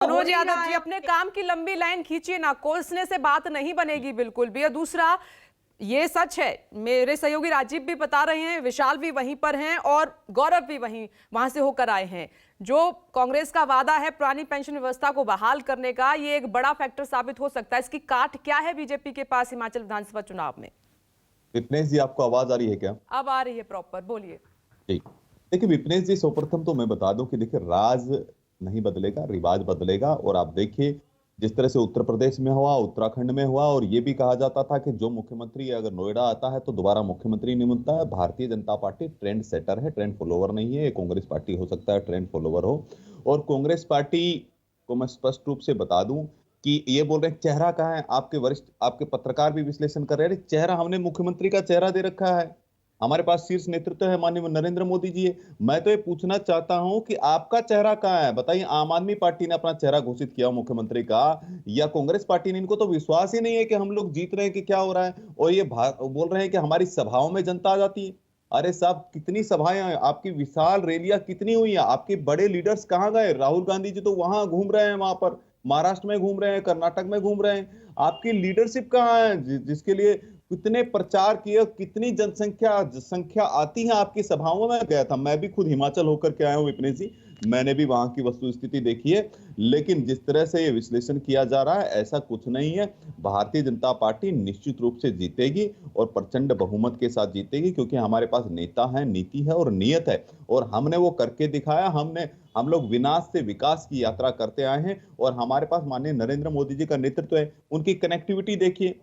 हो मनोज नहीं यादव रहा जी, है। अपने काम की लंबी लाइन खींचिए ना, कोसने से बात नहीं बनेगी बिल्कुल भी। और दूसरा, ये सच है, मेरे सहयोगी राजीव भी बता रहे हैं, विशाल भी वहीं पर हैं और गौरव भी वहां से होकर आए हैं। जो कांग्रेस का वादा है पुरानी पेंशन व्यवस्था को बहाल करने का, ये एक बड़ा फैक्टर साबित हो सकता है। इसकी काट क्या है बीजेपी के पास हिमाचल विधानसभा चुनाव में? विपनेश जी, आपको आवाज आ रही है क्या? अब आ रही है प्रॉपर, बोलिए। ठीक। देखिए विपनेश जी, सर्वप्रथम तो मैं बता दूं कि देखिए राज नहीं बदलेगा, रिवाज बदलेगा। और आप देखिए जिस तरह से उत्तर प्रदेश में हुआ, उत्तराखंड में हुआ, और ये भी कहा जाता था कि जो मुख्यमंत्री अगर नोएडा आता है तो दोबारा मुख्यमंत्री नहीं बनता है। Bharatiya Janata party trend setter है, ट्रेंड फॉलोवर नहीं है। ये कांग्रेस पार्टी हो सकता है ट्रेंड फॉलोवर हो। और कांग्रेस पार्टी को मैं स्पष्ट रूप से बता दूं कि ये बोल रहे हैं चेहरा कहाँ है। आपके वरिष्ठ, आपके पत्रकार भी विश्लेषण कर रहे हैं, चेहरा हमने मुख्यमंत्री का चेहरा दे रखा है, हमारे पास शीर्ष नेतृत्व है, माननीय नरेंद्र मोदी जी है। मैं तो ये पूछना चाहता हूं कि आपका चेहरा कहाँ है? बताइए, आम आदमी पार्टी ने अपना चेहरा घोषित किया मुख्यमंत्री का, या कांग्रेस पार्टी ने? इनको तो विश्वास ही नहीं है कि हम लोग जीत रहे हैं कि क्या हो रहा है। और ये बोल रहे हैं कि हमारी सभाओं में जनता आ जाती है। अरे साहब, कितनी सभाएं हैं आपकी, विशाल रैलियां कितनी हुई है? आपके बड़े लीडर्स कहाँ गए? राहुल गांधी जी तो वहां घूम रहे हैं, वहां पर महाराष्ट्र में घूम रहे हैं, कर्नाटक में घूम रहे हैं। आपकी लीडरशिप कहाँ है जिसके लिए कितने प्रचार किए, कितनी जनसंख्या संख्या आती है आपकी सभाओं में? गया था, मैं भी खुद हिमाचल होकर के आया हूँ विपनेश जी, मैंने भी वहां की वस्तु स्थिति देखी है। लेकिन जिस तरह से ये विश्लेषण किया जा रहा है, ऐसा कुछ नहीं है। भारतीय जनता पार्टी निश्चित रूप से जीतेगी और प्रचंड बहुमत के साथ जीतेगी, क्योंकि हमारे पास नेता है, नीति है और नियत है। और हमने वो करके दिखाया। हम लोग विनाश से विकास की यात्रा करते आए हैं। और हमारे पास माननीय नरेंद्र मोदी जी का नेतृत्व है। उनकी कनेक्टिविटी देखिए,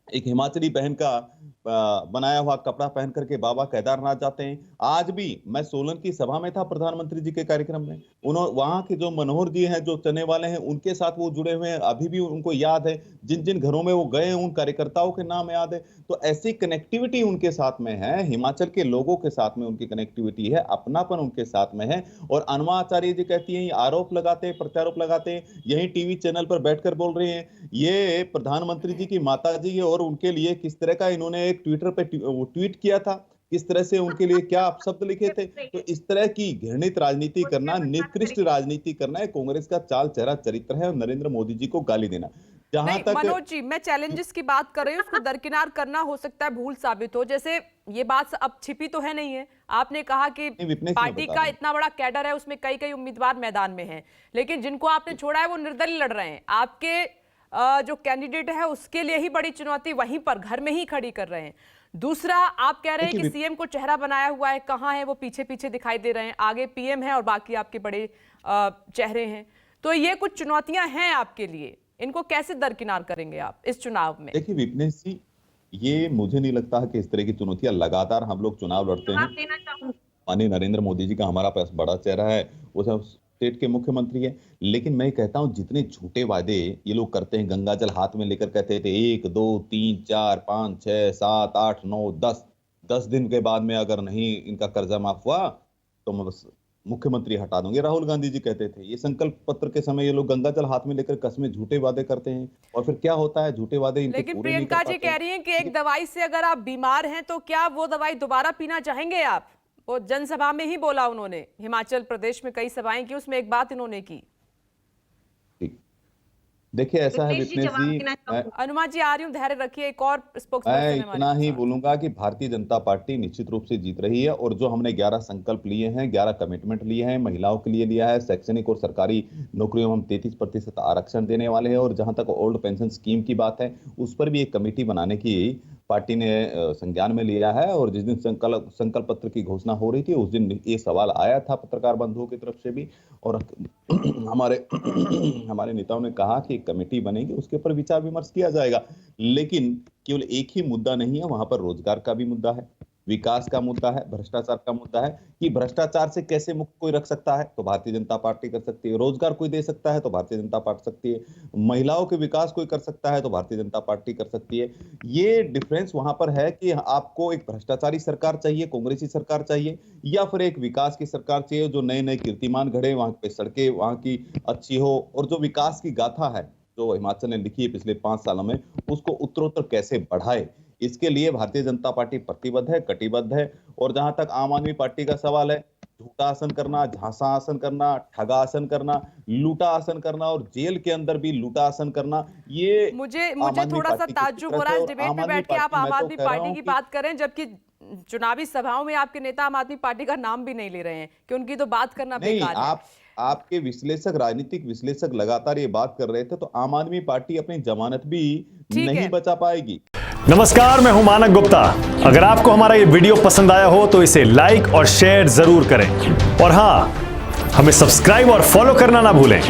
एक हिमाचली बहन का बनाया हुआ कपड़ा पहन करके बाबा केदारनाथ जाते हैं। आज भी मैं सोलन की सभा में था प्रधानमंत्री जी के कार्यक्रम में, उन्होंने वहां के जो मनोहर जी हैं, जो चने वाले हैं, उनके साथ वो जुड़े हुए हैं। अभी भी उनको याद है, जिन जिन घरों में वो गए हैं उन कार्यकर्ताओं के नाम याद है। तो ऐसी कनेक्टिविटी उनके साथ में है, हिमाचल के लोगों के साथ में उनकी कनेक्टिविटी है, अपनापन उनके साथ में है। और अनमा आचार्य जी कहती हैं, ये आरोप लगाते हैं, प्रत्यारोप लगाते हैं, यही टीवी चैनल पर बैठकर बोल रहे हैं ये प्रधानमंत्री जी की माता जी है। और उनके लिए किस तरह का इन्होंने एक ट्विटर पे ट्वीट किया था, किस तरह से उनके लिए क्या शब्द लिखे थे। तो इस तरह की घृणित राजनीति करना, निकृष्ट राजनीति करना है कांग्रेस का चाल चेहरा चरित्र है। और नरेंद्र मोदी जी को गाली देना, जहां नहीं तक मनोज जी, मैं चैलेंजेस की बात कर रही हूँ, उसको दरकिनार करना हो सकता है भूल साबित हो। जैसे ये बात अब छिपी तो है नहीं है, आपने कहा कि पार्टी का इतना बड़ा कैडर है, उसमें कई कई उम्मीदवार मैदान में हैं, लेकिन जिनको आपने छोड़ा है वो निर्दलीय लड़ रहे हैं। आपके जो कैंडिडेट है उसके लिए ही बड़ी चुनौती वहीं पर घर में ही खड़ी कर रहे हैं। दूसरा, आप कह रहे हैं कि सीएम को चेहरा बनाया हुआ है, कहाँ है वो? पीछे पीछे दिखाई दे रहे हैं, आगे पीएम है और बाकी आपके बड़े चेहरे हैं। तो ये कुछ चुनौतियां हैं आपके लिए, इनको कैसे दरकिनार करेंगे आप इस चुनाव में? देखिए विपनेश जी, ये मुझे नहीं लगता है कि इस तरह की चुनौतियां लगातार हम लोग चुनाव लड़ते हैं। माननीय नरेंद्र मोदी जी का हमारा पास बड़ा चेहरा है, वो सब स्टेट के मुख्यमंत्री है। लेकिन मैं कहता हूं, जितने झूठे वादे ये लोग करते हैं, गंगा जल हाथ में लेकर कहते थे 1 2 3 4 5 6 7 8 9 10 दिन के बाद में अगर नहीं इनका कर्जा माफ हुआ तो मैं बस मुख्यमंत्री हटा दूंगे, राहुल गांधी जी कहते थे। ये संकल्प पत्र के समय ये लोग गंगा जल हाथ में लेकर कसमें झूठे वादे करते हैं, और फिर क्या होता है, झूठे वादे इनके लेकिन पूरे नहीं प्रियंका कर जी पाते कह रही हैं कि एक दवाई से अगर आप बीमार हैं तो क्या वो दवाई दोबारा पीना चाहेंगे आप? वो जनसभा में ही बोला उन्होंने, हिमाचल प्रदेश में कई सभाएं की, उसमें एक बात इन्होंने की। देखिए ऐसा है विपनेश जी, अनुमा जी आ रही हूँ, धैर्य रखिए, एक और स्पोक्सपर्सन मैं है हमारे इतना ही साथ। बोलूंगा कि भारतीय जनता पार्टी निश्चित रूप से जीत रही है। और जो हमने 11 संकल्प लिए हैं, 11 कमिटमेंट लिए हैं, महिलाओं के लिए लिया है, शैक्षणिक और सरकारी नौकरियों में हम 33% आरक्षण देने वाले हैं। और जहां तक ओल्ड पेंशन स्कीम की बात है, उस पर भी एक कमेटी बनाने की पार्टी ने संज्ञान में लिया है। और जिस दिन संकल्प पत्र की घोषणा हो रही थी, उस दिन ये सवाल आया था पत्रकार बंधुओं की तरफ से भी। और हमारे हमारे नेताओं ने कहा कि एक कमेटी बनेगी, उसके ऊपर विचार विमर्श किया जाएगा। लेकिन केवल एक ही मुद्दा नहीं है, वहां पर रोजगार का भी मुद्दा है, विकास का मुद्दा है, भ्रष्टाचार का मुद्दा है। कि भ्रष्टाचार से कैसे मुक्त कोई रख सकता है तो भारतीय जनता पार्टी कर सकती है, रोजगार कोई दे सकता है तो भारतीय जनता पार्टी सकती है, महिलाओं के विकास कोई कर सकता है तो भारतीय जनता पार्टी कर सकती है। ये डिफरेंस वहां पर है कि आपको एक भ्रष्टाचारी सरकार चाहिए, कांग्रेसी सरकार चाहिए, या फिर एक विकास की सरकार चाहिए जो नए नए कीर्तिमान गढ़े, वहां पे सड़कें वहां की अच्छी हो, और जो विकास की गाथा है जो हिमाचल ने लिखी है पिछले 5 सालों में, उसको उत्तरोत्तर कैसे बढ़ाए। इसके लिए भारतीय जनता पार्टी प्रतिबद्ध है, कटिबद्ध है। और जहां तक आम आदमी पार्टी का सवाल है, झूठा आसन करना, झांसा आसन करना, ठगा आसन करना, लूटा आसन करना और जेल के अंदर भी लूटा आसन करना, ये मुझे आम आदमी थोड़ा सा पार्टी की ताज्जुब हो फितरत रहा है। है और इस डिबेट आम में आदमी बैठ के आप पार्टी, आम मैं तो आदमी कह रहा पार्टी हूं की कि बात करें, जबकि चुनावी सभाओं में आपके नेता आम आदमी पार्टी का नाम भी नहीं ले रहे हैं कि उनकी तो बात करना नहीं, बेकार है। आपके विश्लेषक, राजनीतिक विश्लेषक लगातार ये बात कर रहे थे, तो आम आदमी पार्टी अपनी जमानत भी ठीक नहीं है। बचा पाएगी। नमस्कार, मैं हूं मानक गुप्ता। अगर आपको हमारा ये वीडियो पसंद आया हो तो इसे लाइक और शेयर जरूर करें, और हां, हमें सब्सक्राइब और फॉलो करना ना भूलें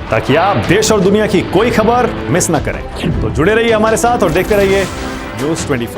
ताकि आप देश और दुनिया की कोई खबर मिस ना करें। तो जुड़े रहिए हमारे साथ और देखते रहिए न्यूज़ 24।